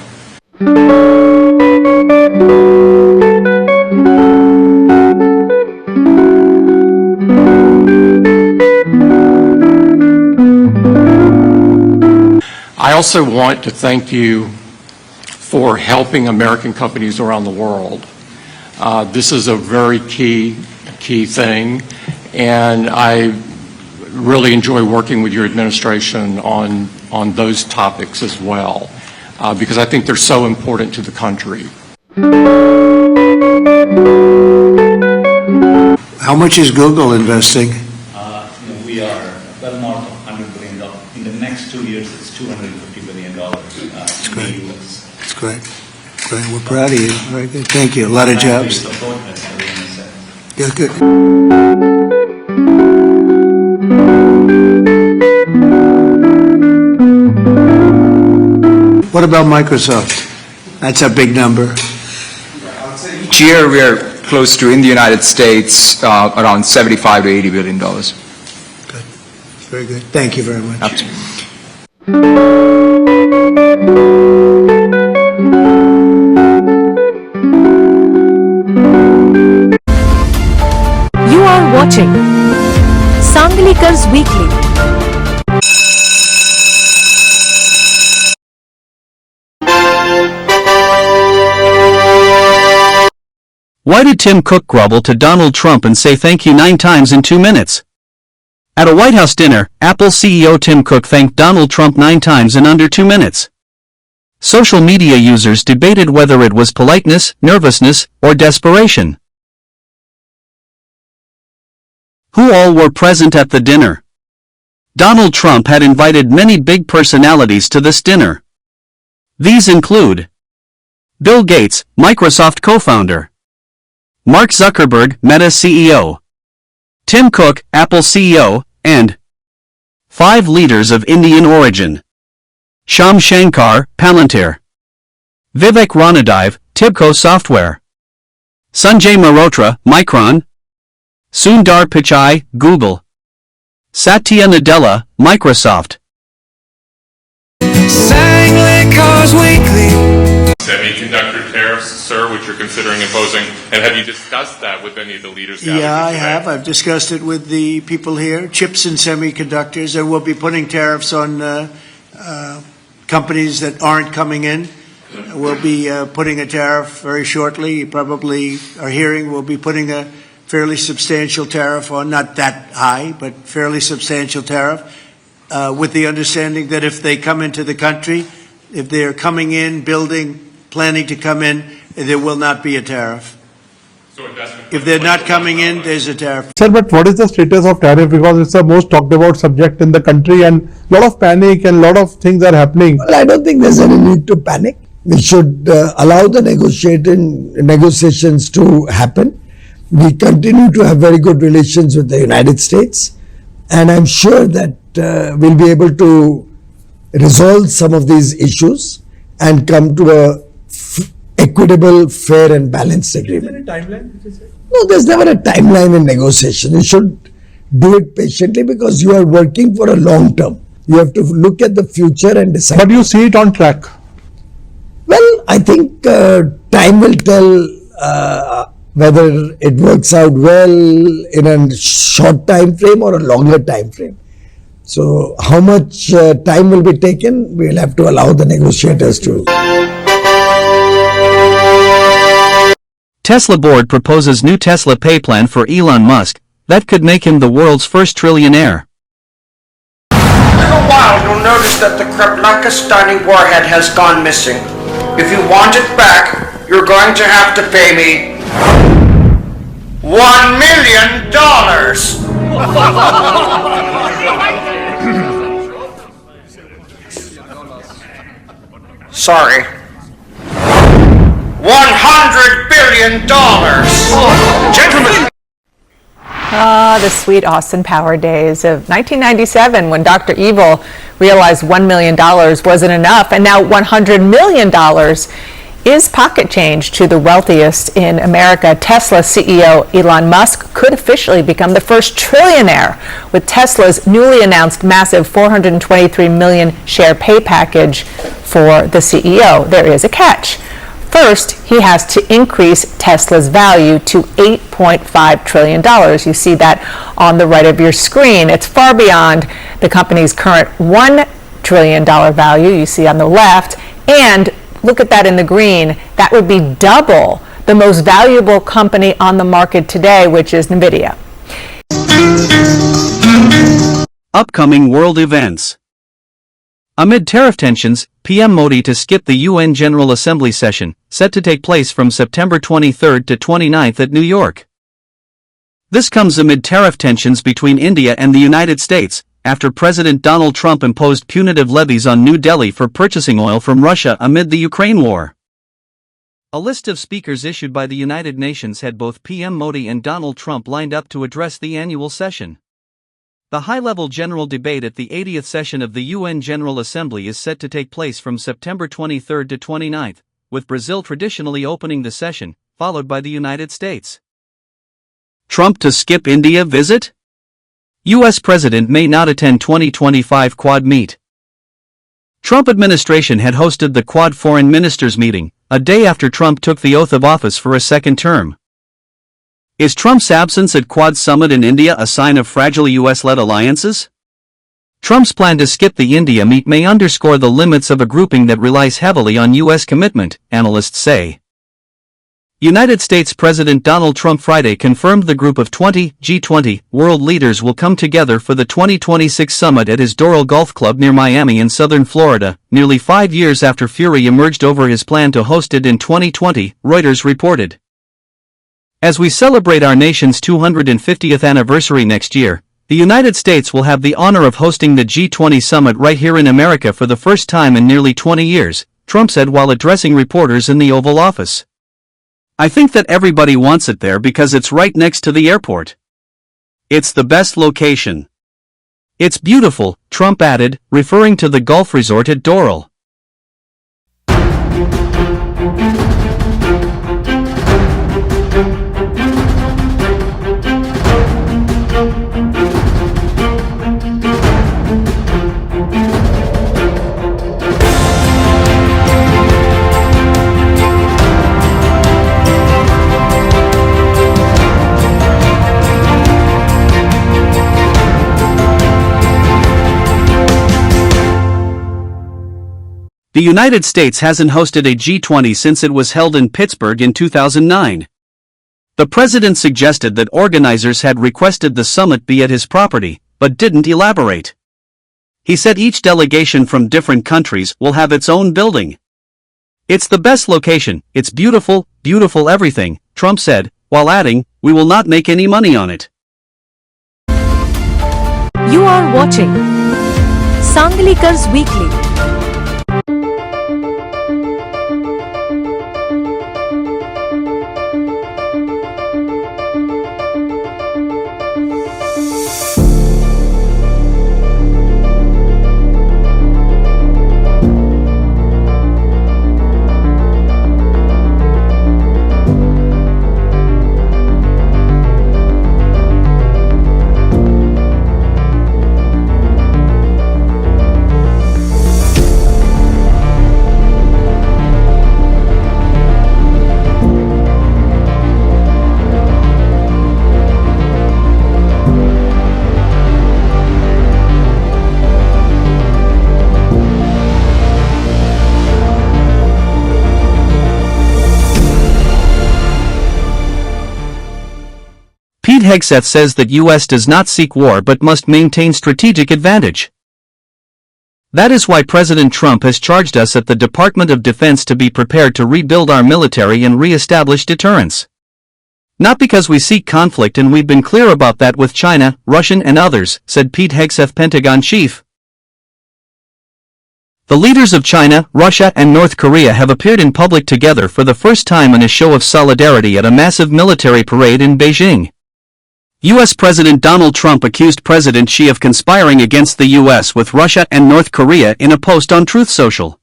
I also want to thank you for helping American companies around the world. This is a very key thing, and I really enjoy working with your administration on those topics as well, because I think they're so important to the country. How much is Google investing? We are well north of $100 billion. In the next 2 years, it's $250 billion in the U.S. That's great. Great. We're proud of you. Very good. Thank you. A lot of jobs. Yeah, good. What about Microsoft? That's a big number. Each year we are close to, in the United States, around $75 to $80 billion. Good. Very good. Thank you very much. Absolutely. You are watching Sanglikars Weekly. Why did Tim Cook grovel to Donald Trump and say thank you 9 times in 2 minutes? At a White House dinner, Apple CEO Tim Cook thanked Donald Trump 9 times in under 2 minutes. Social media users debated whether it was politeness, nervousness, or desperation. Who all were present at the dinner? Donald Trump had invited many big personalities to this dinner. These include Bill Gates, Microsoft co-founder; Mark Zuckerberg, Meta CEO; Tim Cook, Apple CEO, and 5 leaders of Indian origin: Shyam Shankar, Palantir; Vivek Ranadive, Tibco Software; Sanjay Mehrotra, Micron; Sundar Pichai, Google; Satya Nadella, Microsoft. Semiconductor tariffs, sir, which you're considering imposing, and have you discussed that with any of the leaders? Yeah, I have. I've discussed it with the people here. Chips and semiconductors, and we'll be putting tariffs on companies that aren't coming in. We'll be putting a tariff very shortly. You probably are hearing we'll be putting a fairly substantial tariff on, not that high, but fairly substantial tariff, with the understanding that if they come into the country, if they're coming in, planning to come in, there will not be a tariff. If they're not coming in, there's a tariff. Sir, but what is the status of tariff? Because it's the most talked about subject in the country and a lot of panic and a lot of things are happening. Well, I don't think there's any need to panic. We should allow the negotiations to happen. We continue to have very good relations with the United States, and I'm sure that we'll be able to resolve some of these issues and come to a equitable, fair and balanced agreement. Is there a timeline? No, there's never a timeline in negotiation. You should do it patiently because you are working for a long term. You have to look at the future and decide. But you see it on track? Well, I think time will tell whether it works out well in a short time frame or a longer time frame. So how much time will be taken, we'll have to allow the negotiators to. Tesla board proposes new Tesla pay plan for Elon Musk that could make him the world's first trillionaire. In a while, you'll notice that the Krepakistani warhead has gone missing. If you want it back, you're going to have to pay me $1 million. Sorry. $100 billion. Gentlemen. Ah, the sweet Austin Power days of 1997 when Dr. Evil realized $1 million wasn't enough, and now $100 million is pocket change to the wealthiest in America. Tesla CEO Elon Musk could officially become the first trillionaire with Tesla's newly announced massive 423 million share pay package for the CEO. There is a catch. First, he has to increase Tesla's value to $8.5 trillion. You see that on the right of your screen. It's far beyond the company's current $1 trillion value you see on the left. And look at that in the green. That would be double the most valuable company on the market today, which is NVIDIA. Upcoming world events. Amid tariff tensions, PM Modi to skip the UN General Assembly session, set to take place from September 23 to 29 at New York. This comes amid tariff tensions between India and the United States, after President Donald Trump imposed punitive levies on New Delhi for purchasing oil from Russia amid the Ukraine war. A list of speakers issued by the United Nations had both PM Modi and Donald Trump lined up to address the annual session. The high-level general debate at the 80th session of the UN General Assembly is set to take place from September 23 to 29, with Brazil traditionally opening the session, followed by the United States. Trump to skip India visit? U.S. President may not attend 2025 Quad meet. Trump administration had hosted the Quad foreign ministers meeting, a day after Trump took the oath of office for a second term. Is Trump's absence at Quad summit in India a sign of fragile U.S.-led alliances? Trump's plan to skip the India meet may underscore the limits of a grouping that relies heavily on U.S. commitment, analysts say. United States President Donald Trump Friday confirmed the group of 20 G20 world leaders will come together for the 2026 summit at his Doral Golf Club near Miami in southern Florida, nearly 5 years after fury emerged over his plan to host it in 2020, Reuters reported. As we celebrate our nation's 250th anniversary next year, The United States will have the honor of hosting the G20 summit right here in America for the first time in nearly 20 years, Trump said while addressing reporters in the Oval Office. I think that everybody wants it there because it's right next to the airport. It's the best location. It's beautiful, Trump added, referring to the golf resort at Doral. The United States hasn't hosted a G20 since it was held in Pittsburgh in 2009. The president suggested that organizers had requested the summit be at his property, but didn't elaborate. He said each delegation from different countries will have its own building. It's the best location, it's beautiful, beautiful everything, Trump said, while adding, we will not make any money on it. You are watching Sangalikars Weekly. Pete Hegseth says that U.S. does not seek war but must maintain strategic advantage. That is why President Trump has charged us at the Department of Defense to be prepared to rebuild our military and re-establish deterrence. Not because we seek conflict, and we've been clear about that with China, Russia and others, said Pete Hegseth, Pentagon chief. The leaders of China, Russia and North Korea have appeared in public together for the first time in a show of solidarity at a massive military parade in Beijing. U.S. President Donald Trump accused President Xi of conspiring against the U.S. with Russia and North Korea in a post on Truth Social.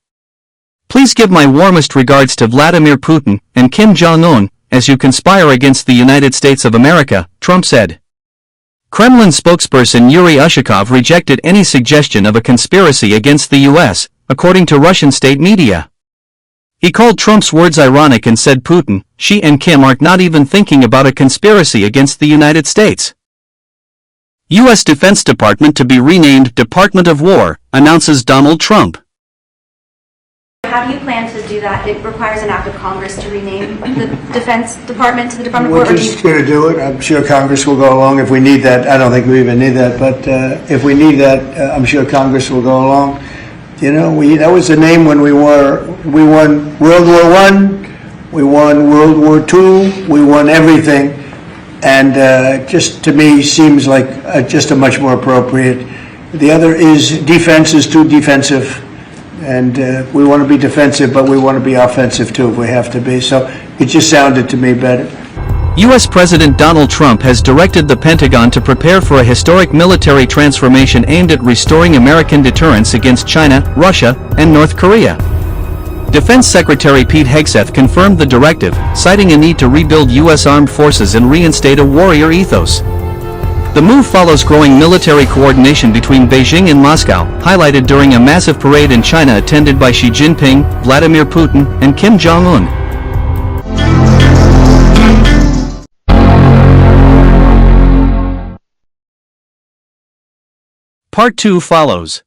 Please give my warmest regards to Vladimir Putin and Kim Jong-un as you conspire against the United States of America, Trump said. Kremlin spokesperson Yuri Ushakov rejected any suggestion of a conspiracy against the U.S., according to Russian state media. He called Trump's words ironic and said Putin, Xi and Kim aren't not even thinking about a conspiracy against the United States. U.S. Defense Department to be renamed Department of War, announces Donald Trump. How do you plan to do that? It requires an act of Congress to rename the Defense Department to the Department of War. We're just going to do it. I'm sure Congress will go along if we need that. I don't think we even need that, but if we need that, I'm sure Congress will go along. You know, that was the name when we won World War I, we won World War II, we won everything, and just to me seems like just a much more appropriate. The other is defense is too defensive, and we want to be defensive, but we want to be offensive too if we have to be. So it just sounded to me better. U.S. President Donald Trump has directed the Pentagon to prepare for a historic military transformation aimed at restoring American deterrence against China, Russia, and North Korea. Defense Secretary Pete Hegseth confirmed the directive, citing a need to rebuild U.S. armed forces and reinstate a warrior ethos. The move follows growing military coordination between Beijing and Moscow, highlighted during a massive parade in China attended by Xi Jinping, Vladimir Putin, and Kim Jong-un. Part 2 follows.